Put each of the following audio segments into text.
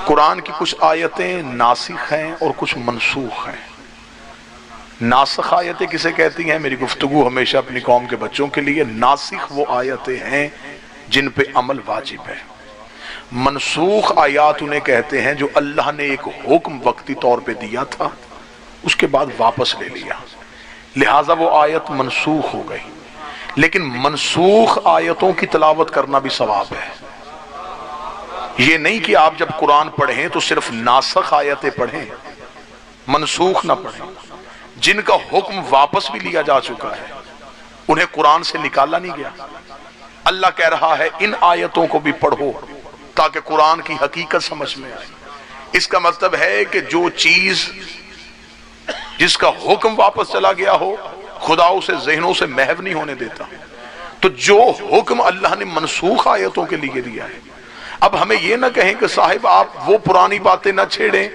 कुरान की कुछ आयतें नासिख हैं और कुछ मनसूख हैं। नासिख आयतें किसे कहती हैं? मेरी गुफ्तगू हमेशा अपनी कौम के बच्चों के लिए, नासिख वो आयतें हैं जिन पे अमल वाजिब है। मनसूख आयात उन्हें कहते हैं जो अल्लाह ने एक हुक्म वक्ती तौर पे दिया था, उसके बाद वापस ले लिया, लिहाजा वो आयत मनसूख हो गई। लेकिन मनसूख आयतों की तिलावत करना भी सवाब है। ये नहीं कि आप जब कुरान पढ़ें तो सिर्फ नासख आयतें पढ़ें, मनसूख ना पढ़ें। जिनका हुक्म वापस भी लिया जा चुका है उन्हें कुरान से निकाला नहीं गया। अल्लाह कह रहा है इन आयतों को भी पढ़ो ताकि कुरान की हकीकत समझ में आए। इसका मतलब है कि जो चीज जिसका हुक्म वापस चला गया हो, खुदा उसे ज़हनों से महव नहीं होने देता। तो जो हुक्म अल्लाह ने मनसूख आयतों के लिए दिया है, अब हमें यह ना कहें कि साहिब आप वो पुरानी बातें ना छेड़ें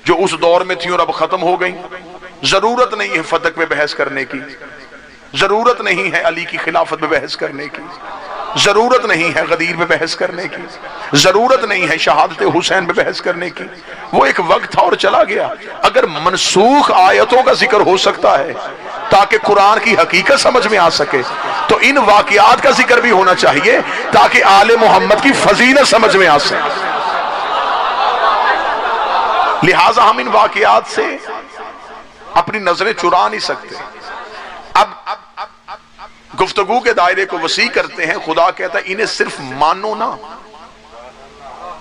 जो उस दौर में थी और अब खत्म हो गई। जरूरत नहीं है फतक पे बहस करने की, जरूरत नहीं है अली की खिलाफत पे बहस करने की, जरूरत नहीं है गदीर पे बहस करने की, जरूरत नहीं है शहादत हुसैन पे बहस करने की। वो एक वक्त था और चला गया। अगर मनसूख आयतों का जिक्र हो सकता है ताकि कुरान की हकीकत समझ में आ सके, तो इन वाकयात का जिक्र भी होना चाहिए ताकि आले मोहम्मद की फजीलत समझ में आ सके। लिहाजा हम इन वाकयात से अपनी नजरें चुरा नहीं सकते। अब गुफ्तगू के दायरे को वसी करते हैं। खुदा कहता है इन्हें सिर्फ मानो ना,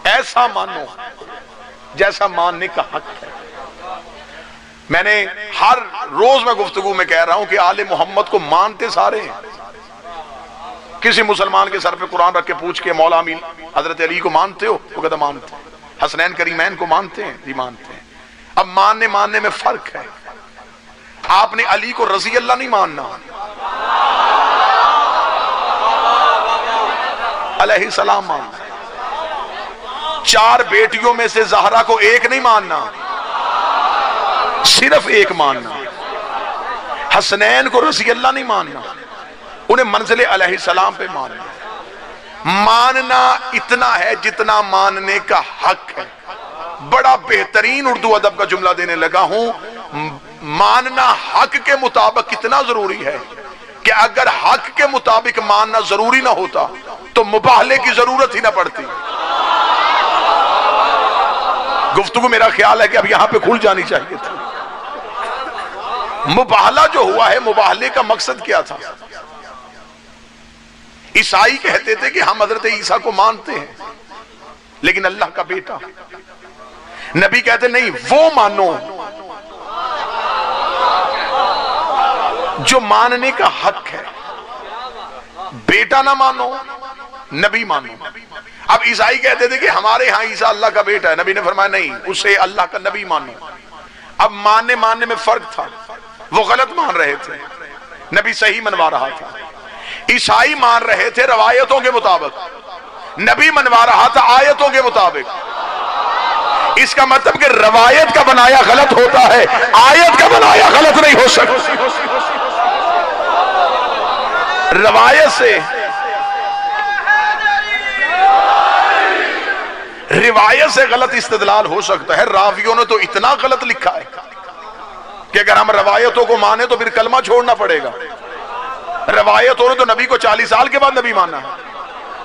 ऐसा मानो जैसा मानने का हक है। मैंने हर रोज मैं गुफ्तगू में कह रहा हूं कि आले मोहम्मद को मानते सारे हैं। किसी मुसलमान के सर पे कुरान रख के पूछ के मौला अमीन हजरत अली को मानते हो? वो कहता मानते हैं। हसनैन करीमैन को मानते हैं? जी मानते हैं। अब मानने में फर्क है। आपने अली को रजी अल्लाह नहीं मानना, अलैहिस्सलाम मानना। चार बेटियों में से ज़हरा को एक नहीं मानना, सिर्फ एक मानना। हसनैन को रजी अल्लाह नहीं मानना, उन्हें मंजिल अलैहिस्सलाम पे मानना। मानना इतना है जितना मानने का हक है। बड़ा बेहतरीन उर्दू अदब का जुमला देने लगा हूं। मानना हक के मुताबिक कितना जरूरी है कि अगर हक के मुताबिक मानना जरूरी ना होता तो मुबाहले की जरूरत ही ना पड़ती। गुफ्तगू मेरा ख्याल है कि अब यहां पे खुल जानी चाहिए थी। मुबाहला जो हुआ है, मुबाहले का मकसद क्या था? ईसाई कहते थे कि हम हजरत ईसा को मानते हैं लेकिन अल्लाह का बेटा। नबी कहते नहीं, वो मानो जो मानने का हक है। बेटा ना मानो, नबी मानो। अब ईसाई कहते थे कि हमारे यहां ईसा अल्लाह का बेटा है। नबी ने फरमाया नहीं, उसे अल्लाह का नबी मानो। अब मानने में फर्क था। वो गलत मान रहे थे, नबी सही मनवा रहा था। ईसाई मान रहे थे रवायतों के मुताबिक, नबी मनवा रहा था आयतों के मुताबिक। इसका मतलब कि रवायत का बनाया गलत होता है, आयत का बनाया गलत नहीं हो सकता। रवायत से, रिवायत से गलत इस्तेदलाल हो सकता है। रावियों ने तो इतना गलत लिखा है कि अगर हम रवायतों को माने तो फिर कलमा छोड़ना पड़ेगा। रवायतों ने तो नबी को 40 साल के बाद नबी माना है।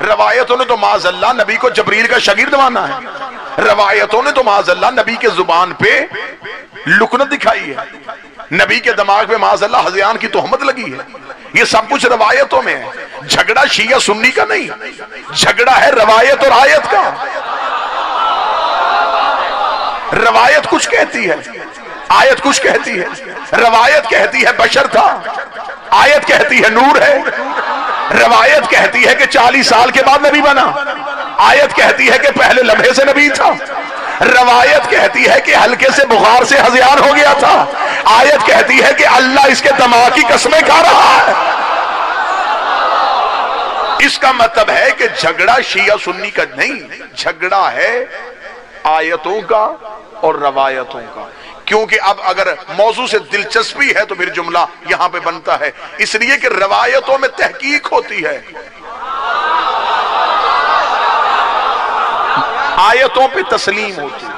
रवायतों ने तो माज़अल्लाह नबी को जबरील का शागिर्द माना है। रवायतों ने तो माज़अल्लाह नबी के जुबान पे लुकनत दिखाई है। नबी के दिमाग में माज़अल्लाह हज़यान की तोहमत लगी है। ये सब कुछ रवायतों में है। झगड़ा शिया सुन्नी का नहीं, झगड़ा है रवायत और आयत का। रवायत कुछ कहती है, आयत कुछ कहती है। रवायत कहती है बशर था, आयत कहती है नूर है। रवायत कहती है कि 40 साल के बाद नबी बना, आयत कहती है कि पहले लम्हे से नबी था। रवायत कहती है कि हल्के से बुखार से हज़यान हो गया था, आयत कहती है कि अल्लाह इसके दिमाग की कसमें खा रहा है। इसका मतलब है कि झगड़ा शिया सुन्नी का नहीं, झगड़ा है आयतों का और रवायतों का। क्योंकि अब अगर मौजू से दिलचस्पी है तो फिर जुमला यहां पे बनता है, इसलिए कि रवायतों में तहकीक होती है। आयतों पे तस्लीम होती है।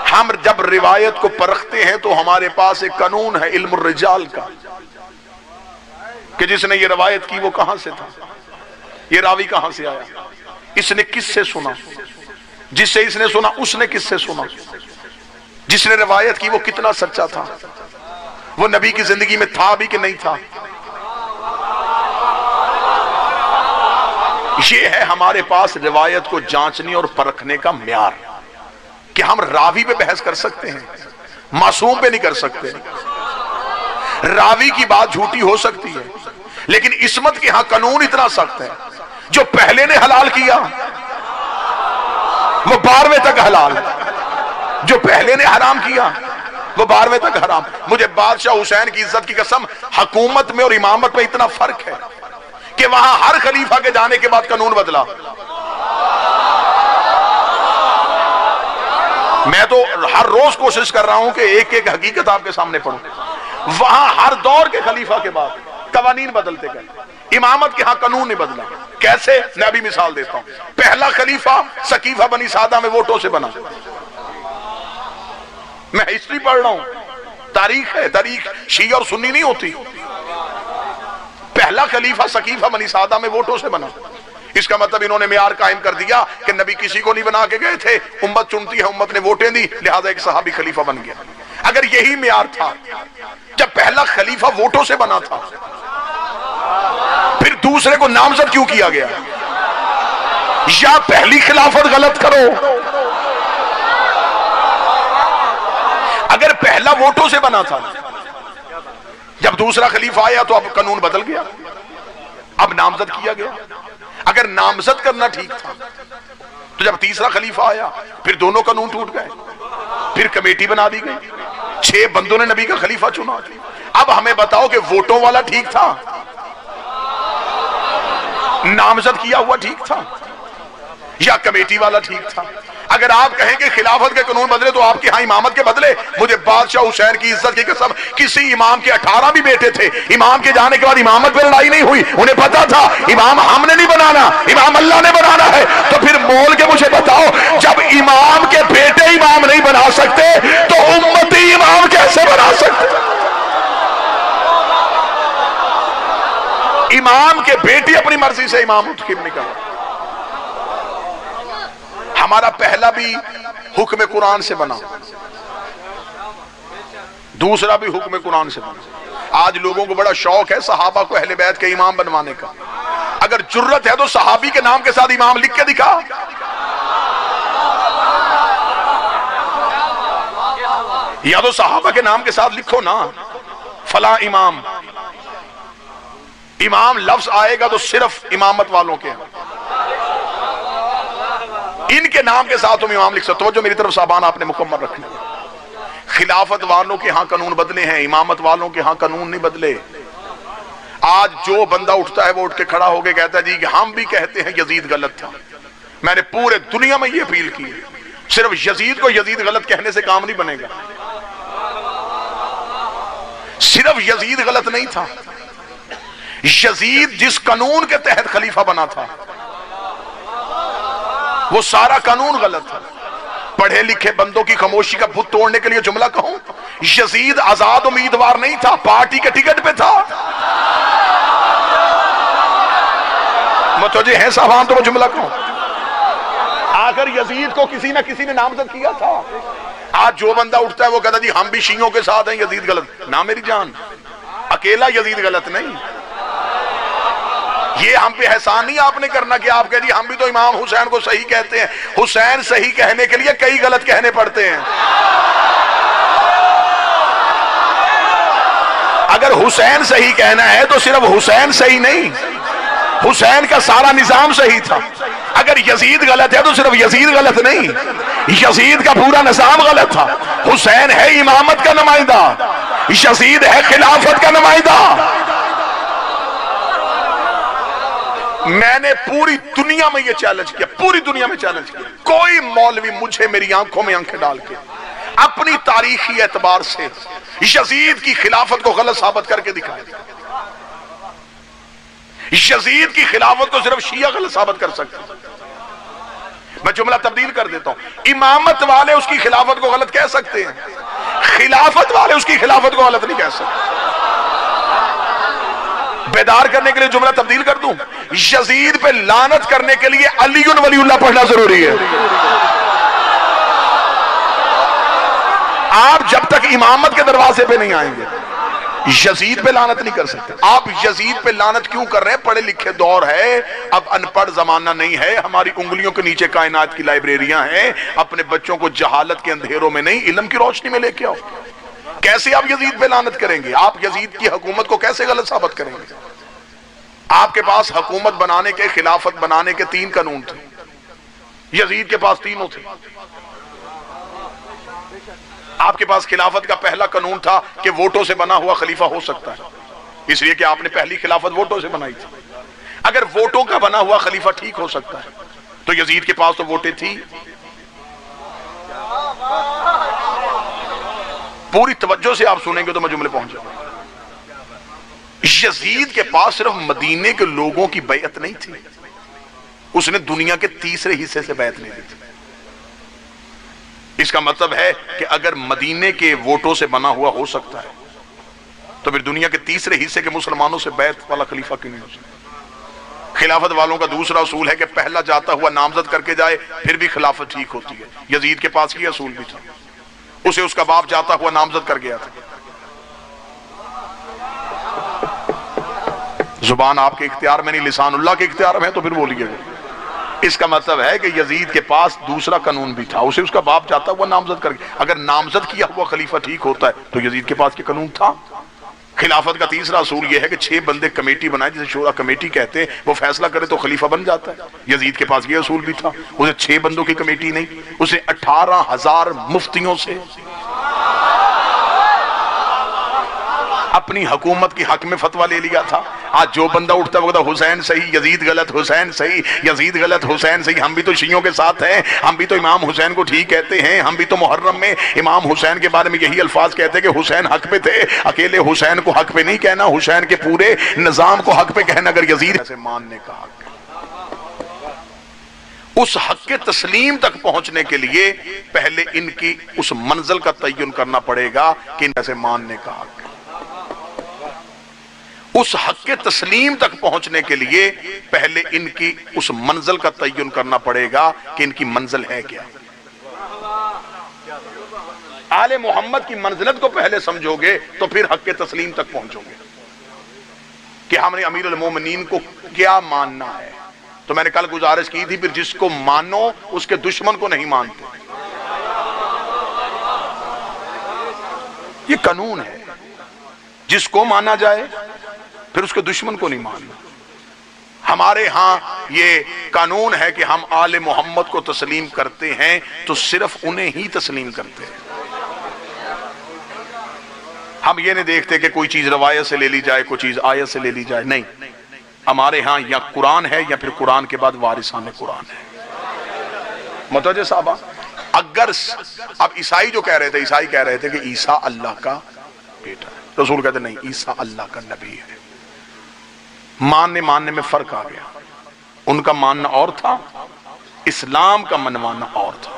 हम जब रिवायत को परखते हैं तो हमारे पास एक कानून है इल्मुर रिजाल का, कि जिसने ये रवायत की वो कहां से था, ये रावी कहां से आया, इसने किससे सुना, जिससे इसने सुना उसने किससे सुना, जिसने रवायत की वो कितना सच्चा था, वो नबी की जिंदगी में था भी कि नहीं था। ये है हमारे पास रिवायत को जांचने और परखने का म्यार, कि हम रावी पे बहस कर सकते हैं, मासूम पे नहीं कर सकते। रावी की बात झूठी हो सकती है, लेकिन इस्मत के यहां कानून इतना सख्त है, जो पहले ने हलाल किया वो 12वें तक हलाल, जो पहले ने हराम किया वो 12वें तक हराम। मुझे बादशाह हुसैन की इज्जत की कसम, हुकूमत में और इमामत में इतना फर्क है कि वहां हर खलीफा के जाने के बाद कानून बदला। मैं तो हर रोज कोशिश कर रहा हूं कि एक एक हकीकत आपके सामने पढ़ूं। वहां हर दौर के खलीफा के बाद कवानीन बदलते गए, इमामत के यहां कानून नहीं बदला। कैसे? मैं अभी मिसाल देता हूं। पहला खलीफा सकीफा बनी सादा में वोटों से बना। मैं हिस्ट्री पढ़ रहा हूं, तारीख है, तारीख शिया और सुन्नी नहीं होती। पहला खलीफा सकीफा बनी सादा में वोटों से बना। इसका मतलब इन्होंने मेयार कायम कर दिया कि नबी किसी को नहीं बना के गए थे, उम्मत चुनती है, उम्मत ने वोटें दी, लिहाजा एक सहाबी खलीफा बन गया। अगर यही मेयार था जब पहला खलीफा वोटों से बना था, फिर दूसरे को नामजद क्यों किया गया? या पहली खिलाफत गलत करो, अगर पहला वोटों से बना था, जब दूसरा खलीफा आया तो अब कानून बदल गया, अब नामजद किया गया। अगर नामजद करना ठीक था तो जब तीसरा खलीफा आया फिर दोनों कानून टूट गए, फिर कमेटी बना दी गई, 6 बंदों ने नबी का खलीफा चुना। अब हमें बताओ कि वोटों वाला ठीक था, नामजद किया हुआ ठीक था, या कमेटी वाला ठीक था? अगर आप कहें कि खिलाफत के कानून बदले तो आपके यहां इमामत के बदले। मुझे बादशाह हुसैन की इज्जत की कसम, किसी इमाम के 18 भी बेटे थे, इमाम के जाने के बाद इमामत पे लड़ाई नहीं हुई। उन्हें पता था इमाम हमने नहीं बनाना, इमाम अल्लाह ने बनाना है। तो फिर बोल के मुझे बताओ, जब इमाम के बेटे इमाम नहीं बना सकते तो उम्मती इमाम कैसे बना सकते? इमाम के बेटे अपनी मर्जी से इमाम मुंतखब नहीं कर। हमारा पहला भी हुक्म कुरान से बना, दूसरा भी हुक्म कुरान से बना। आज लोगों को बड़ा शौक है सहाबा को अहले बैत के इमाम बनवाने का। अगर जुर्रत है तो सहाबी के नाम के साथ इमाम लिख के दिखा। या तो सहाबा के नाम के साथ लिखो ना फला इमाम। इमाम लफ्ज आएगा तो सिर्फ इमामत वालों के, इनके नाम के साथ तुम इमाम लिख सकते हो। जो मेरी तरफ साबान आपने मुकम्मल रखना। खिलाफत वालों के यहां कानून बदले हैं, इमामत वालों के यहां कानून नहीं बदले। आज जो बंदा उठता है वो उठ के खड़ा होकर कहता है जी हम भी कहते हैं यजीद गलत था। मैंने पूरे दुनिया में ये अपील की है, सिर्फ यजीद को यजीद गलत कहने से काम नहीं बनेगा। सिर्फ यजीद गलत नहीं था, यजीद जिस कानून के तहत खलीफा बना था वो सारा कानून गलत था। पढ़े लिखे बंदों की खामोशी का भूत तोड़ने के लिए जुमला कहूं, यजीद आजाद उम्मीदवार नहीं था, पार्टी के टिकट पे था। मुझे है साहबान तो वो जुमला कहूं, आखिर यजीद को किसी ना किसी ने नामजद किया था। आज जो बंदा उठता है वो कहता जी हम भी शियों के साथ हैं, यजीद गलत ना। मेरी जान, अकेला यजीद गलत नहीं। ये हम पे एहसान नहीं आपने करना कि आप कह दी हम भी तो इमाम हुसैन को सही कहते हैं। हुसैन सही कहने के लिए कई गलत कहने पड़ते हैं। अगर हुसैन सही कहना है तो सिर्फ हुसैन सही नहीं, हुसैन का सारा निजाम सही था। अगर यजीद गलत है तो सिर्फ यजीद गलत नहीं, यजीद का पूरा निजाम गलत था। हुसैन है इमामत का नुमाइंदा, यजीद है खिलाफत का नुमाइंदा। मैंने पूरी दुनिया में यह चैलेंज किया, पूरी दुनिया में चैलेंज किया। कोई मौलवी मुझे मेरी आंखों में आंखें डाल के अपनी तारीखी एतबार से यजीद की खिलाफत को गलत साबित करके दिखाए। यजीद की खिलाफत को सिर्फ शिया गलत साबित कर सकते। मैं जुमला तब्दील कर देता हूं। इमामत वाले उसकी खिलाफत को गलत कह सकते हैं, खिलाफत वाले उसकी खिलाफत को गलत नहीं कह सकते। बेदार करने के लिए जुमला तब्दील कर दूं, यजीद पे लानत करने के लिए अलीउन वलीउल्लाह पढ़ना जरूरी है। आप जब तक इमामत के दरवाजे पे नहीं आएंगे यजीद पे लानत नहीं कर सकते। आप यजीद पे लानत क्यों कर रहे हैं? पढ़े लिखे दौर है, अब अनपढ़ जमाना नहीं है। हमारी उंगलियों के नीचे कायनात की लाइब्रेरियां हैं। अपने बच्चों को जहालत के अंधेरों में नहीं, इल्म की रोशनी में लेके आओ। कैसे आप यजीद पे लानत करेंगे? आप यजीद की हुकूमत को कैसे गलत साबित करेंगे? आपके पास हुकूमत बनाने के, खिलाफत बनाने के 3 कानून थे, यजीद के पास तीनों थे। आपके पास खिलाफत का पहला कानून था कि वोटों से बना हुआ खलीफा हो सकता है, इसलिए कि आपने पहली खिलाफत वोटों से बनाई थी। अगर वोटों का बना हुआ खलीफा ठीक हो सकता है तो यजीद के पास तो वोटें थी। पूरी तवज्जो से आप सुनेंगे तो मैं जुमले पहुंच जाऊंगा। यजीद के पास सिर्फ मदीने के लोगों की बैअत नहीं थी, उसने दुनिया के तीसरे हिस्से से बैअत नहीं ली थी। इसका मतलब है कि अगर मदीने के वोटों से बना हुआ हो सकता है तो फिर दुनिया के तीसरे हिस्से के मुसलमानों से बैत वाला खलीफा क्यों नहीं हो सकता? खिलाफत वालों का दूसरा असूल है कि पहला जाता हुआ नामजद करके जाए, फिर भी खिलाफत ठीक होती है। यजीद के पास ये असूल भी था, उसे उसका बाप जाता हुआ नामजद कर गया था। जुबान आपके इख्तियार में नहीं, लिसानुल्लाह के इख्तियार में है तो फिर बोलिएगा। इसका मतलब है कि यजीद के पास दूसरा कानून भी था, उसे उसका बाप जाता हुआ नामजद कर गया। अगर नामजद किया हुआ खलीफा ठीक होता है तो यजीद के पास के कानून था। खिलाफत का तीसरा असूल यह है कि 6 बंदे कमेटी बनाए, जिसे शूरा कमेटी कहते हैं, वो फैसला करे तो खलीफा बन जाता है। यजीद के पास यह असूल भी था, उसे 6 बंदों की कमेटी नहीं, उसे 18,000 मुफ्तियों से अपनी हुकूमत की हक में फतवा ले लिया था। आज जो बंदा उठता बोलता हुसैन सही, यजीद गलत, हुसैन सही, यजीद गलत, हुसैन सही। हम भी तो शियों के साथ हैं, हम भी तो इमाम हुसैन को ठीक कहते हैं। हम भी तो मुहर्रम में इमाम हुसैन के बारे में यही अल्फाज कहते हैं कि हुसैन हक पे थे। अकेले हुसैन को हक पे नहीं कहना, हुसैन के पूरे निजाम को हक पे कहना। अगर यजीद ऐसे मानने का हक, उस हक के तस्लीम तक पहुंचने के लिए पहले इनकी उस मंजिल का तयन करना पड़ेगा कि इन ऐसे मानने का हक। उस हक के तस्लीम तक पहुंचने के लिए पहले इनकी उस मंजिल का तयन करना पड़ेगा कि इनकी मंजिल है क्या। आले मोहम्मद की मंजिलत को पहले समझोगे तो फिर हक के तस्लीम तक पहुंचोगे कि हमने अमीर अल मोमिनीन को क्या मानना है। तो मैंने कल गुजारिश की थी, फिर जिसको मानो उसके दुश्मन को नहीं मानते। ये कानून है, जिसको माना जाए फिर उसके दुश्मन को नहीं मानना। हमारे यहां ये कानून है कि हम आले मोहम्मद को तस्लीम करते हैं तो सिर्फ उन्हें ही तस्लीम करते हैं। हम ये नहीं देखते कि कोई चीज रवायत से ले ली जाए, कोई चीज आयत से ले ली जाए। नहीं, हमारे यहां या कुरान है या फिर कुरान के बाद वारिसाने कुरान है। मुतवज्जे साहबा, अगर अब ईसाई जो कह रहे थे, ईसाई कह रहे थे कि ईसा अल्लाह का बेटा है, रसूल कहते नहीं, ईसा अल्लाह का नबी है। मानने में फर्क आ गया। उनका मानना और था, इस्लाम का मनवाना और था।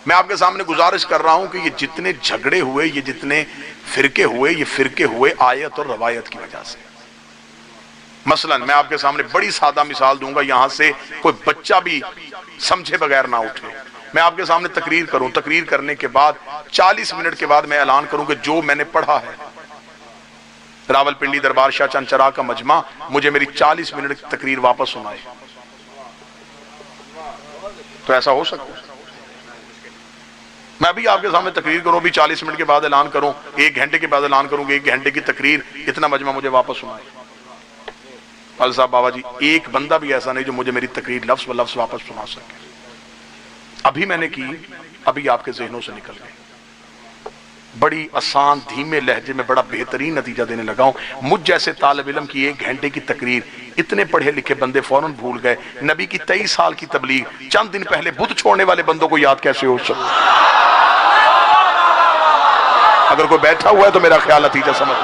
मैं आपके सामने गुजारिश कर रहा हूं कि ये जितने झगड़े हुए, ये जितने फिरके हुए, ये फिरके हुए आयत और रवायत की वजह से। मसलन मैं आपके सामने बड़ी सादा मिसाल दूंगा, यहां से कोई बच्चा भी समझे बगैर ना उठे। मैं आपके सामने तकरीर करूं, तकरीर करने के बाद 40 मिनट के बाद मैं ऐलान करूं कि जो मैंने पढ़ा है, रावलपिंडी दरबार शाह चंद चराग का मजमा, मुझे मेरी 40 मिनट की तकरीर वापस सुनाए। तो ऐसा हो सकता है? मैं अभी आपके सामने तकरीर करूं, अभी 40 मिनट के बाद ऐलान करूं, 1 घंटे के बाद ऐलान करूं कि 1 घंटे की तकरीर, इतना मजमा मुझे वापस सुनाए। फजल साहब बाबा जी, एक बंदा भी ऐसा नहीं जो मुझे मेरी तकरीर लफ्ज व लफ्ज वापस सुना सके। अभी मैंने की, अभी आपके जहनों से निकल गई। बड़ी आसान धीमे लहजे में बड़ा बेहतरीन नतीजा देने लगा हूं। मुझ जैसे तालिब इल्म की 1 घंटे की तकरीर इतने पढ़े लिखे बंदे फौरन भूल गए। नबी की 23 साल की तबलीग, चंद दिन पहले बुत छोड़ने वाले बंदों को याद कैसे हो सकता? अगर कोई बैठा हुआ है तो मेरा ख्याल नतीजा समझ।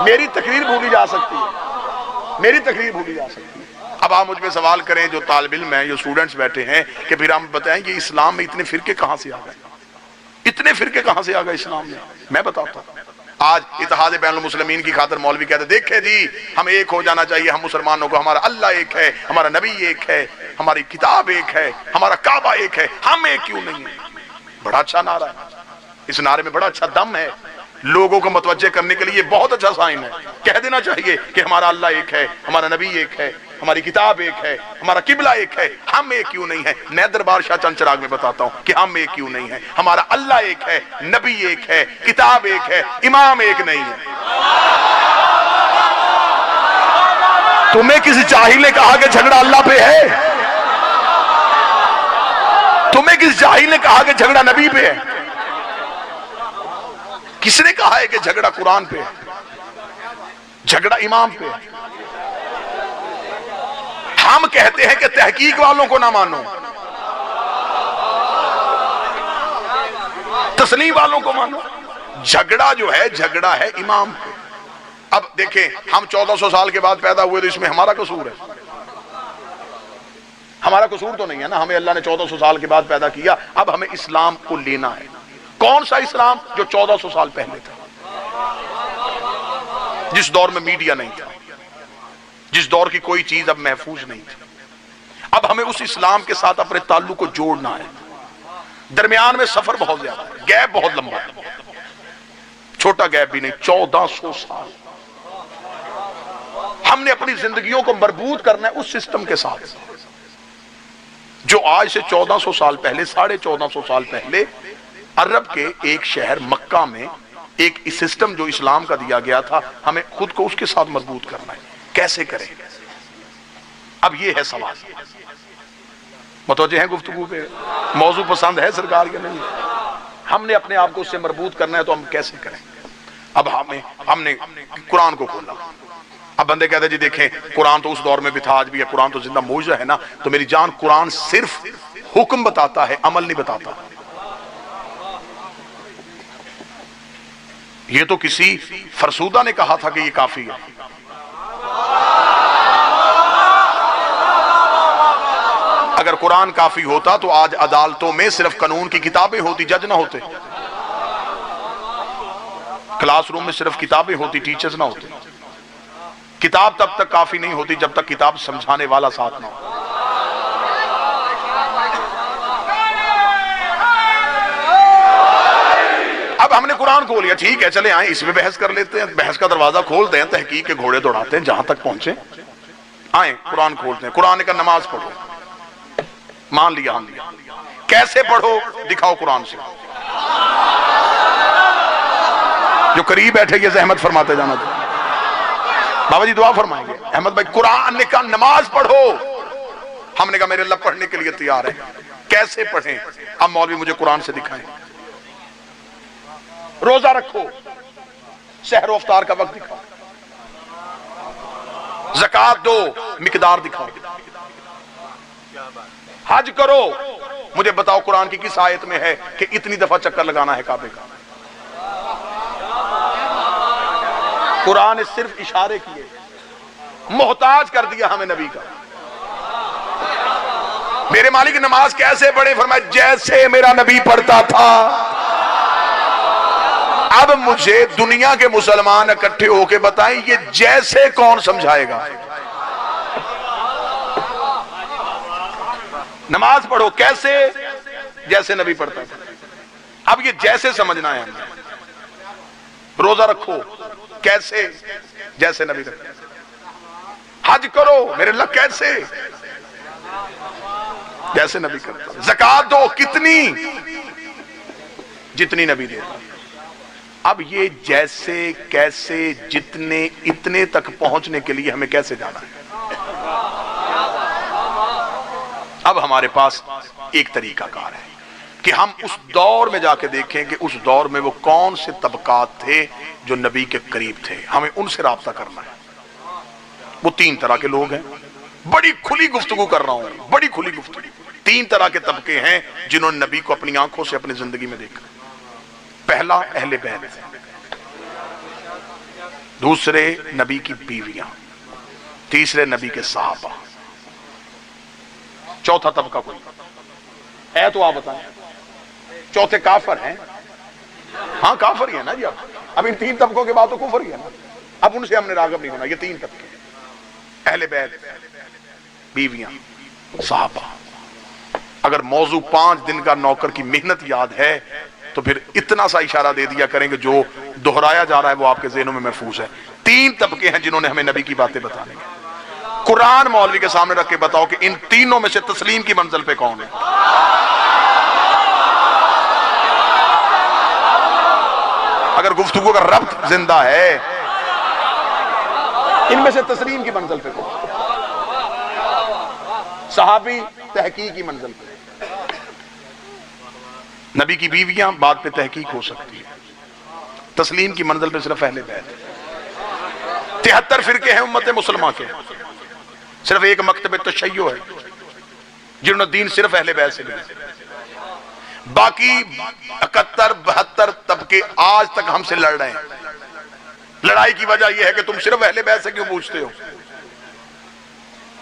मेरी तकरीर भूली जा सकती है, मेरी तकरीर भूली जा सकती है। अब आप मुझ पे सवाल करें, जो तालिब इल्म है, जो स्टूडेंट्स बैठे हैं, कि फिर हम बताएं कि इस्लाम में इतने फिरके कहां से आ गए, इतने फिरके कहां से आ गए इस्लाम में। मैं बताता हूं। आज इत्तेहाद बैनुल मुस्लिमीन की खातिर मौलवी कहते देखे जी हम एक हो जाना चाहिए, हम मुसलमानों को, हमारा अल्लाह एक है, हमारा नबी एक है, हमारी किताब एक है, हमारा काबा एक है, हम एक क्यों नहीं है। बड़ा अच्छा नारा है, इस नारे में बड़ा अच्छा दम है, लोगों को मुतवज्जे करने के लिए बहुत अच्छा साइन है। कह देना चाहिए कि हमारा अल्लाह एक है, हमारा नबी एक है, हमारी किताब एक है, हमारा किबला एक है, हम एक क्यों नहीं है। मैं दरबार शाह चंद चिराग में बताता हूं कि हम एक क्यों नहीं है। हमारा अल्लाह एक है, नबी एक है, किताब एक है, इमाम एक नहीं है। तुम्हें किसी जाहिल ने कहा कि झगड़ा अल्लाह पे है? तुम्हें किसी जाहिल ने कहा कि झगड़ा नबी पे है? किसने कहा है कि झगड़ा कुरान पे है, झगड़ा इमाम पे है? हम कहते हैं कि तहकीक वालों को ना मानो, तस्लीम वालों को मानो। झगड़ा जो है, झगड़ा है इमाम पे। अब देखें, हम 1400 साल के बाद पैदा हुए तो इसमें हमारा कसूर है? हमारा कसूर तो नहीं है ना, हमें अल्लाह ने 1400 साल के बाद पैदा किया। अब हमें इस्लाम को लेना है। कौन सा इस्लाम? जो 1400 साल पहले था, जिस दौर में मीडिया नहीं था, जिस दौर की कोई चीज अब महफूज नहीं थी। अब हमें उस इस्लाम के साथ अपने ताल्लुक को जोड़ना है। दरमियान में सफर बहुत ज्यादा है, गैप बहुत लंबा है, छोटा गैप भी नहीं, 1400 साल। हमने अपनी जिंदगियों को मरबूत करना है उस सिस्टम के साथ जो आज से 1400 साल पहले, 1450 साल पहले अरब के एक शहर मक्का में एक सिस्टम जो इस्लाम का दिया गया था, हमें खुद को उसके साथ मजबूत करना है। कैसे करें? अब ये है सवाल। मुतवज्जे हैं गुफ्तगू पे? मौजू पसंद है सरकार के? नहीं। हमने अपने आप को उससे मजबूत करना है, तो हम कैसे करें? अब हमने कुरान को खोला। अब बंदे कहते जी देखें, कुरान तो उस दौर में भी था, आज भी है, कुरान तो जिंदा मौजूद है ना। तो मेरी जान, कुरान सिर्फ हुक्म बताता है, अमल नहीं बताता। ये तो किसी फरसूदा ने कहा था कि ये काफी है। अगर कुरान काफी होता तो आज अदालतों में सिर्फ कानून की किताबें होती, जज ना होते। क्लासरूम में सिर्फ किताबें होती, टीचर्स ना होते। किताब तब तक काफी नहीं होती जब तक किताब समझाने वाला साथ ना हो। अब हमने कुरान खोल लिया, ठीक है, चले आए इसमें बहस कर लेते हैं, बहस का दरवाजा खोलते हैं, तहकीक के घोड़े दौड़ाते हैं, जहां तक पहुंचे आए कुरान खोलते हैं। कुरान का नमाज पढ़ो, मान लिया हम लिया। कैसे पढ़ो? दिखाओ कुरान से। जो करीब बैठे ये जहमत फरमाते जाना था, बाबा जी दुआ फरमाएंगे। अहमद भाई, कुरान ने कहा नमाज पढ़ो। हमने कहा मेरे अल्लाह पढ़ने के लिए तैयार है। कैसे पढ़ें? अब मौलवी मुझे कुरान से दिखाएं। रोजा रखो, सहर अफ्तार का वक्त दिखाओ, ज़कात दो, मिकदार दिखाओ, हज करो। मुझे बताओ कुरान की किस आयत में है कि इतनी दफा चक्कर लगाना है काबे का? कुरान ने सिर्फ इशारे किए, मोहताज कर दिया हमें नबी का। मेरे मालिक नमाज कैसे पढ़े? फरमाया जैसे मेरा नबी पढ़ता था। अब मुझे दुनिया के मुसलमान इकट्ठे होके बताएं, ये जैसे कौन समझाएगा? नमाज पढ़ो कैसे? जैसे नबी पढ़ता था। अब ये जैसे समझना है हमें। रोजा रखो कैसे? जैसे नबी करता। हज करो मेरे अल्लाह कैसे? जैसे नबी करता। ज़कात दो कितनी? जितनी नबी देता। अब ये जैसे, कैसे, जितने, इतने तक पहुंचने के लिए हमें कैसे जाना है? अब हमारे पास एक तरीकाकार है कि हम उस दौर में जाके देखें कि उस दौर में वो कौन से तबकात थे जो नबी के करीब थे। हमें उनसे राब्ता करना है। वो 3 तरह के लोग हैं। बड़ी खुली गुफ्तगू कर रहा हूं, बड़ी खुली गुफ्तगू। 3 तरह के तबके हैं जिन्होंने नबी को अपनी आंखों से अपनी जिंदगी में देखा। पहला अहले बैत, दूसरे नबी की बीवियां, तीसरे नबी के सहाबा, चौथा तबका कोई है तो आप बताएं। चौथे काफर हैं। हाँ काफर ही है ना जी। अब इन 3 तबकों के बाद तो कुफर ही है ना। अब उनसे हमने राग़िब नहीं होना। ये 3 तबके, अहले बैत, बीवियां, सहाबा। अगर मौजू 5 दिन का नौकर की मेहनत याद है तो फिर इतना सा इशारा दे दिया करेंगे जो दोहराया जा रहा है वो आपके ज़हनों में महफूज है। 3 तबके हैं जिन्होंने हमें नबी की बातें बताने। कुरान मौलवी के सामने रख के बताओ कि इन तीनों में से तस्लीम की मंजिल पे कौन है। अगर गुफ्तगू का रब्त जिंदा है, इनमें से तस्लीम की मंजिल पे कौन? सहाबी तहकीक की मंजिल पे, नबी की बीवियां बात पे तहकीक हो सकती है, तस्लीम की मंजिल पे सिर्फ अहले बैत। 73 फिरके हैं उम्मत मुसलमान के, सिर्फ एक मकतब तशय्यो है जिन्होंने दीन सिर्फ अहले बैत से लिया। बाकी 71-72 तबके आज तक हमसे लड़ रहे हैं। लड़ाई की वजह यह है कि तुम सिर्फ अहले बैत से क्यों पूछते हो।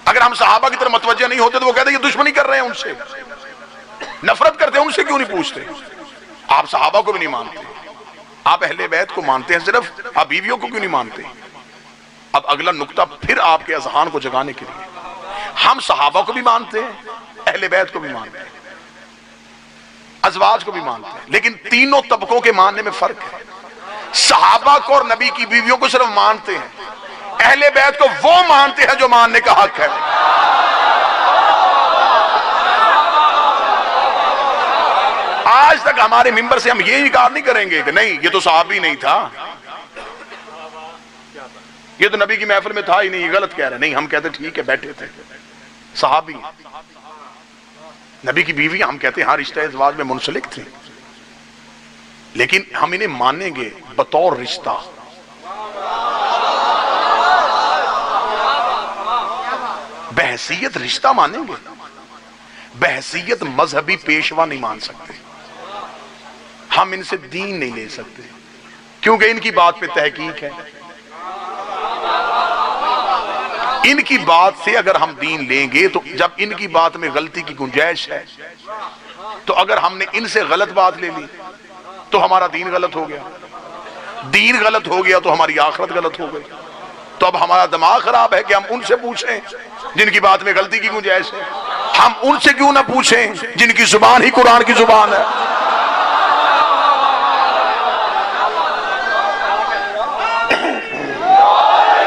अगर हम सहाबा की तरफ मतवज्जा नहीं होते तो वो कहते ये दुश्मनी कर रहे हैं, उनसे नफरत करते हैं, उनसे क्यों नहीं पूछते। आप सहाबा को भी नहीं मानते, आप अहले बैत को मानते हैं सिर्फ, आप बीवियों को क्यों नहीं मानते। अब अगला नुक्ता फिर आपके अज़हान को जगाने के लिए, हम सहाबा को भी मानते हैं, अहले बैत को भी मानते हैं, अज़वाज को भी मानते हैं, लेकिन तीनों तबकों के मानने में फर्क है। सहाबा को और नबी की बीवियों को सिर्फ मानते हैं, अहले बैत को वो मानते हैं जो मानने का हक है। आज तक हमारे मिंबर से हम ये इनकार नहीं करेंगे कि नहीं ये तो सहाबी नहीं था, ये तो नबी की महफिल में था ही नहीं, ये गलत कह रहे। नहीं, हम कहते ठीक है बैठे थे सहाबी, नबी की बीवी, हम कहते हैं हाँ रिश्ता इज़वाज में मुंसलिक थे, लेकिन हम इन्हें मानेंगे बतौर रिश्ता। बहसीयत रिश्ता मानेंगे, बहसीयत मजहबी पेशवा नहीं मान सकते। हम इनसे दीन नहीं ले सकते क्योंकि इनकी बात पे तहकीक है। इनकी बात से अगर हम दीन लेंगे तो जब इनकी बात में गलती की गुंजाइश है तो अगर हमने इनसे गलत बात ले ली तो हमारा दीन गलत हो गया, दीन गलत हो गया तो हमारी आखिरत गलत हो गई। तो अब हमारा दिमाग खराब है कि हम उनसे पूछें जिनकी बात में गलती की गुंजाइश है। हम उनसे क्यों ना पूछें जिनकी जुबान ही कुरान की जुबान है।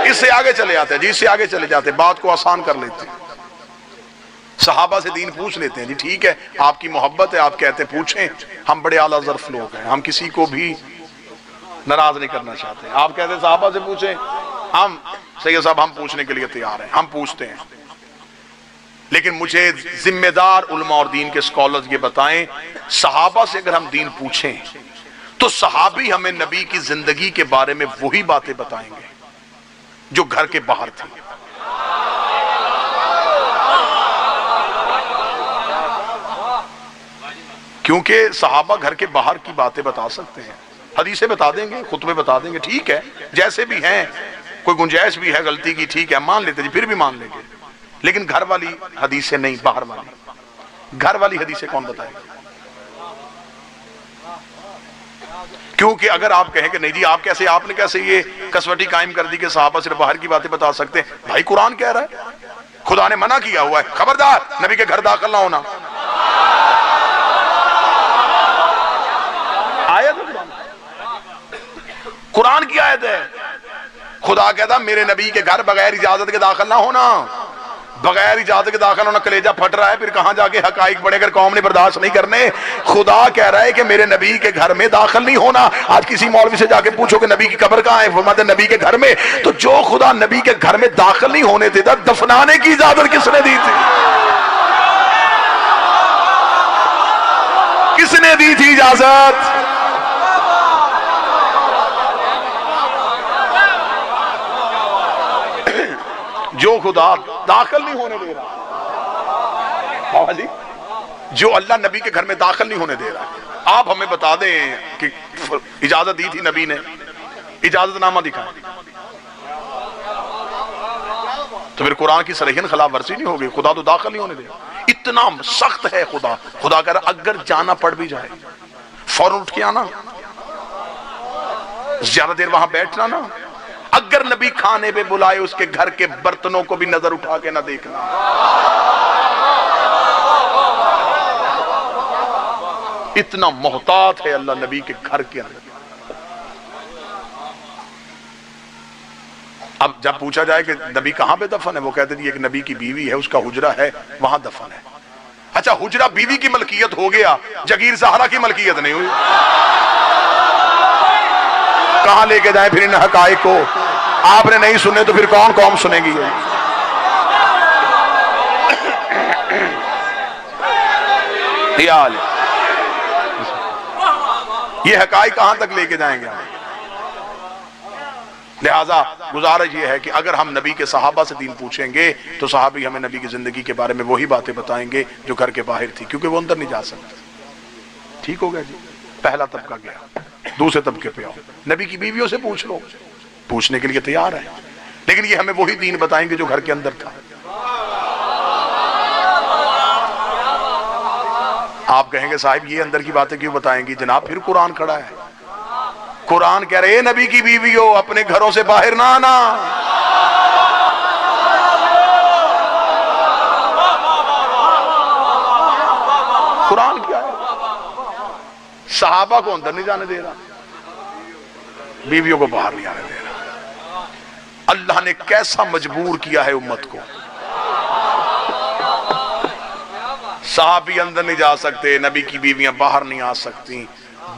इससे आगे चले जाते हैं जी, इससे आगे चले जाते हैं, बात को आसान कर लेते हैं। सहाबा से दीन पूछ लेते हैं जी, ठीक है आपकी मोहब्बत है, आप कहते हैं पूछें, हम बड़े आला ज़र्फ लोग हैं, हम किसी को भी नाराज नहीं करना चाहते। आप कहते हैं सहाबा से पूछें, हम सैयद साहब हम पूछने के लिए तैयार हैं, हम पूछते हैं, लेकिन मुझे जिम्मेदार उलमा और दीन के स्कॉलर्स ये बताएं, सहाबा से अगर हम दीन पूछें तो सहाबी हमें नबी की जिंदगी के बारे में वही बातें बताएंगे जो घर के बाहर थी। क्योंकि सहाबा घर के बाहर की बातें बता सकते हैं, हदीसें बता देंगे, खुतबे बता देंगे, ठीक है जैसे भी हैं, कोई गुंजाइश भी है गलती की, ठीक है मान लेते जी, फिर भी मान लेंगे, लेकिन घर वाली हदीसें नहीं, बाहर वाली। घर वाली हदीसें कौन बताएगा। क्योंकि अगर आप कहें कि नहीं जी आप कैसे, आपने कैसे ये कसवटी कायम कर दी कि सहाबा सिर्फ बाहर की बातें बता सकते हैं। भाई कुरान कह रहा है, खुदा ने मना किया हुआ है, खबरदार नबी के घर दाखिल ना होना। आयत कुरान की आयत है, खुदा कहता मेरे नबी के घर बगैर इजाजत के दाखिल ना होना। बगैर इजाजत के दाखिल होना, कलेजा फट रहा है, फिर कहां जाके हकाइक बड़े अगर कौम ने बर्दाश्त नहीं करने। खुदा कह रहा है कि मेरे नबी के घर में दाखिल नहीं होना। आज किसी मौलवी से जाके पूछो कि नबी की कब्र कहां है, फरमाते नबी के घर में। तो जो खुदा नबी के घर में दाखिल नहीं होने देता, दफनाने की इजाजत किसने दी थी? किसने दी थी इजाजत? जो खुदा दाखिल नहीं होने दे रहा, बाबा जी जो अल्लाह नबी के घर में दाखिल नहीं होने दे रहा, आप हमें बता दें कि इजाजत दी थी नबी ने, इजाजतनामा दिखाएं, तो फिर कुरान की सरीहन खिलाफ वर्जी नहीं होगी। खुदा तो दाखिल नहीं होने दे रहा। इतना सख्त है खुदा। खुदा कर अगर जाना पड़ भी जाए फौरन उठ के आना, ज्यादा देर वहां बैठना ना। अगर नबी खाने पे बुलाए उसके घर के बर्तनों को भी नजर उठा के ना देखना। इतना मोहतात है अल्लाह नबी के घर के अंदर। अब जब पूछा जाए कि नबी कहां पे दफन है, वो कहते हैं एक नबी की बीवी है, उसका हुजरा है, वहां दफन है। अच्छा, हुजरा बीवी की मलकियत हो गया, जगीर ज़हरा की मलकियत नहीं हुई। कहां लेके जाए फिर इन हकायक को? आपने नहीं सुने तो फिर कौन कौम सुनेगी? ये हकायक कहां तक लेके जाएंगे? लिहाजा गुजारिश ये है कि अगर हम नबी के सहाबा से दीन पूछेंगे तो सहाबी हमें नबी की जिंदगी के बारे में वही बातें बताएंगे जो घर के बाहर थी, क्योंकि वो अंदर नहीं जा सकते। ठीक हो गया जी? पहला तबका गया। दूसरे तबके पे आओ, नबी की बीवियों से पूछ लो, पूछने के लिए तैयार है, लेकिन ये हमें वही दीन बताएंगे जो घर के अंदर था। आप कहेंगे साहिब ये अंदर की बातें क्यों बताएंगी? जनाब फिर कुरान खड़ा है, कुरान कह रहे नबी की बीवी हो अपने घरों से बाहर ना आना। कुरान क्या है? सहाबा को अंदर नहीं जाने दे रहा, बीवियों को बाहर नहीं आने दे रहा। अल्लाह ने कैसा मजबूर किया है उम्मत को। सहाबी अंदर नहीं जा सकते, नबी की बीवियां बाहर नहीं आ सकती।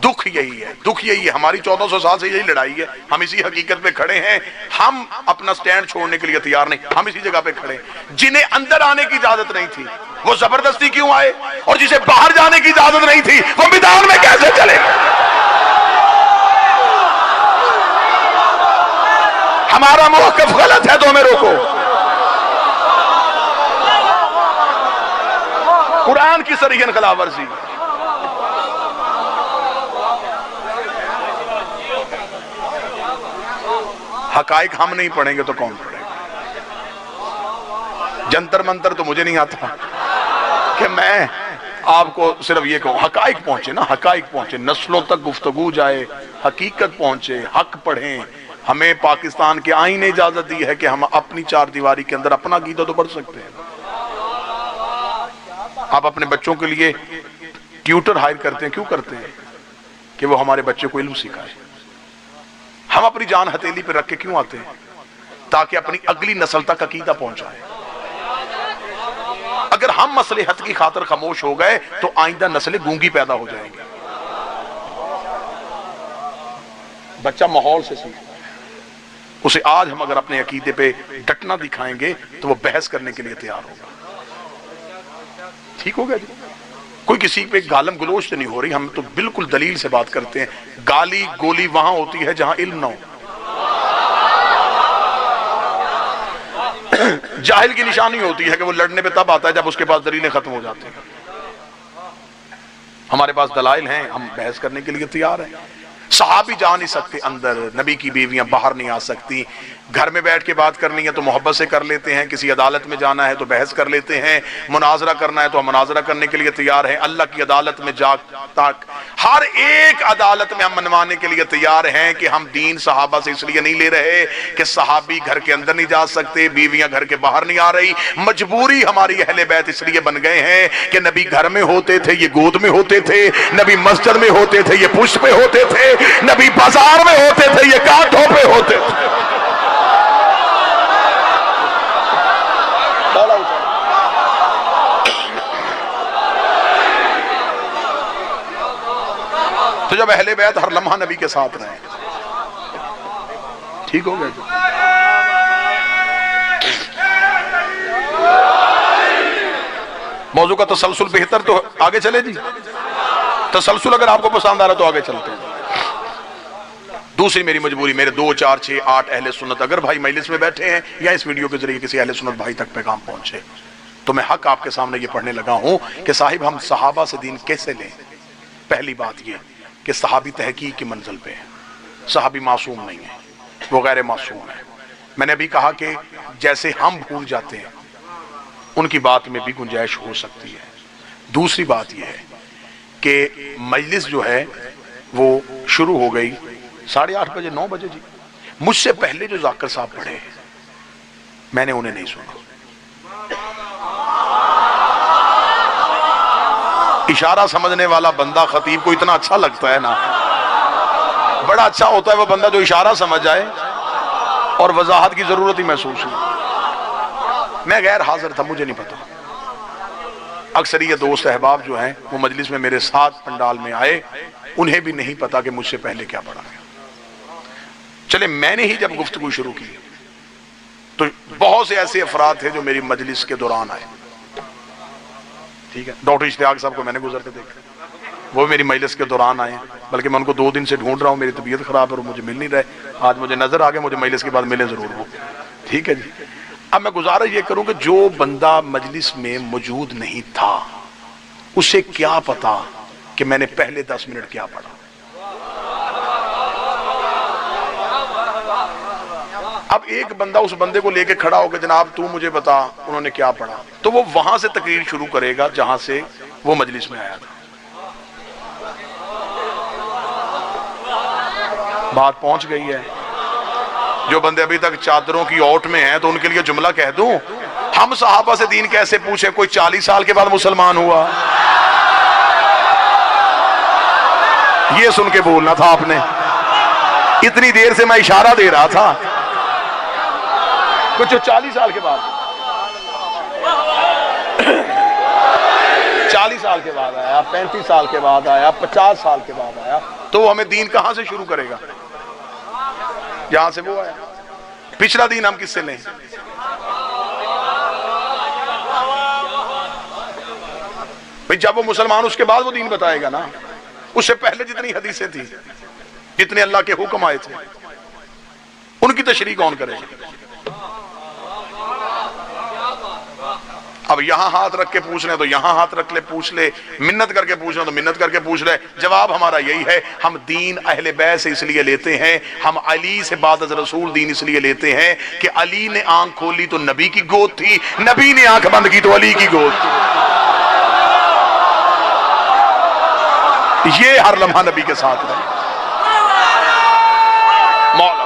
दुख यही है, दुख यही है। हमारी 1400 साल से यही लड़ाई है। हम इसी हकीकत पे खड़े हैं, हम अपना स्टैंड छोड़ने के लिए तैयार नहीं, हम इसी जगह पे खड़े हैं। जिन्हें अंदर आने की इजाजत नहीं थी वो जबरदस्ती क्यों आए, और जिसे बाहर जाने की इजाजत नहीं थी वो मैदान में कैसे चले? हमारा मौक़िफ़ गलत है तो हमें रोको। कुरान की सरीहन खिलाफवर्जी। हकायक हम नहीं पढ़ेंगे तो कौन पढ़ेगा? जंतर मंतर तो मुझे नहीं आता कि मैं आपको सिर्फ ये कहूं। हकायक पहुंचे ना, हकायक पहुंचे, नस्लों तक गुफ्तगू जाए, हकीकत पहुंचे, हक पढ़ें। हमें पाकिस्तान के आईन ने इजाजत दी है कि हम अपनी चार दीवारी के अंदर अपना गीता तो पढ़ सकते हैं। आप अपने बच्चों के लिए ट्यूटर हायर करते हैं, क्यों करते हैं? कि वो हमारे बच्चे को इल्म सिखाए। हम अपनी जान हथेली पे रख के क्यों आते हैं? ताकि अपनी अगली नस्ल तक अकीदा पहुंचाए। अगर हम मसलहत की खातिर खामोश हो गए तो आइंदा नस्लें गूंगी पैदा हो जाएंगी। बच्चा माहौल से सीखता है, उसे आज हम अगर अपने अकीदे पे डटना दिखाएंगे तो वो बहस करने के लिए तैयार होगा। ठीक हो गया जी? कोई किसी पे गालम गलोच से नहीं हो रही, हम तो बिल्कुल दलील से बात करते हैं। गाली गोली वहां होती है जहां इल्म ना हो। जाहिल की निशानी होती है कि वो लड़ने पे तब आता है जब उसके पास दलीलें खत्म हो जाती हैं। हमारे पास दलाइल हैं, हम बहस करने के लिए तैयार हैं। सहाबी जा नहीं सकते अंदर, नबी की बीवियां बाहर नहीं आ सकती। घर में बैठ के बात करनी है तो मोहब्बत से कर लेते हैं, किसी अदालत में जाना है तो बहस कर लेते हैं, मुनाजरा करना है तो हम मुनाजरा करने के लिए तैयार हैं। अल्लाह की अदालत में तक हर एक अदालत में हम मनवाने के लिए तैयार हैं कि हम दीन सहाबा से इसलिए नहीं ले रहे कि सहाबी घर के अंदर नहीं जा सकते, बीवियां घर के बाहर नहीं आ रही। मजबूरी हमारी अहले बैत इसलिए बन गए हैं कि नबी घर में होते थे, ये गोद में होते थे, नबी मस्जिद में होते थे, ये पुष्ट पे होते थे, नबी बाजार में होते थे, ये कांटों पे होते थे। तो जब अहले बैत हर लम्हा नबी के साथ रहे, ठीक हो गया जी? मौजू का तसलसल बेहतर तो आगे चले जी। तसलसल अगर आपको पसंद आ रहा तो आगे चलते हैं। दूसरी मेरी मजबूरी, मेरे 2, 4, 6, 8 अहले सुन्नत अगर भाई मजलिस में बैठे हैं या इस वीडियो के जरिए किसी अहले सुन्नत भाई तक पैगाम पहुंचे तो मैं हक आपके सामने ये पढ़ने लगा हूं कि साहिब हम सहाबा से दीन कैसे लें। पहली बात ये कि सहाबी तहकीक की मंजिल पे है, सहाबी मासूम नहीं है, वो गैर मासूम है। मैंने अभी कहा कि जैसे हम भूल जाते हैं उनकी बात में भी गुंजाइश हो सकती है। दूसरी बात यह है कि मजलिस जो है वो शुरू हो गई 8:30 बजे 9 बजे जी। मुझसे पहले जो जाकिर साहब पढ़े मैंने उन्हें नहीं सुना। इशारा समझने वाला बंदा खतीब को इतना अच्छा लगता है ना, बड़ा अच्छा होता है वो बंदा जो इशारा समझ जाए और वजाहत की जरूरत ही महसूस नहीं। मैं गैर हाजिर था, मुझे नहीं पता। अक्सर ये दोस्त अहबाब जो हैं वो मजलिस में मेरे साथ पंडाल में आए, उन्हें भी नहीं पता कि मुझसे पहले क्या पढ़ा गया। चले मैंने ही जब गुफ्तगू शुरू की तो बहुत से ऐसे अफराद थे जो मेरी मजलिस के दौरान आए। ठीक है, डॉक्टर इश्तियाक साहब को मैंने गुजरते देखा, वो मेरी मजलिस के दौरान आए, बल्कि मैं उनको 2 दिन से ढूंढ रहा हूँ, मेरी तबीयत खराब है और मुझे मिल नहीं रहे। आज मुझे नजर आ गया, मुझे मजलिस के बाद मिले जरूर वो। ठीक है जी। अब मैं गुजारिश ये करूं कि जो बंदा मजलिस में मौजूद नहीं था उसे क्या पता कि मैंने पहले 10 मिनट क्या पढ़ा। अब एक बंदा उस बंदे को लेके खड़ा होकर जनाब तू मुझे बता उन्होंने क्या पढ़ा, तो वो वहां से तकरीर शुरू करेगा जहां से वो मजलिस में आया था। बात पहुंच गई है। जो बंदे अभी तक चादरों की ओट में हैं तो उनके लिए जुमला कह दूं, हम सहाबा से दीन कैसे पूछे, कोई 40 साल के बाद मुसलमान हुआ। ये सुन के बोलना था आपने, इतनी देर से मैं इशारा दे रहा था। कुछ 40 साल के बाद 40 साल के बाद आया, 35 साल के बाद आया, 50 साल के बाद आया, तो हमें दीन कहां से शुरू करेगा? जहां से वो आया। पिछला दीन हम किससे लें? भाई जब वो मुसलमान उसके बाद वो दीन बताएगा ना। उससे पहले जितनी हदीसें थी, जितने अल्लाह के हुक्म आए थे, उनकी तशरीह कौन करेगा? अब यहां हाथ रख के पूछ रहे तो यहां हाथ रख ले, पूछ ले, मिन्नत करके पूछ रहे तो मिन्नत करके पूछ ले। जवाब हमारा यही है, हम दीन अहले बैत से इसलिए लेते हैं, हम अली से बाद रसूल दीन इसलिए लेते हैं कि अली ने आंख खोली तो नबी की गोद थी, नबी ने आंख बंद की तो अली की गोद थी। ये हर लम्हा नबी के साथ रहे। मौला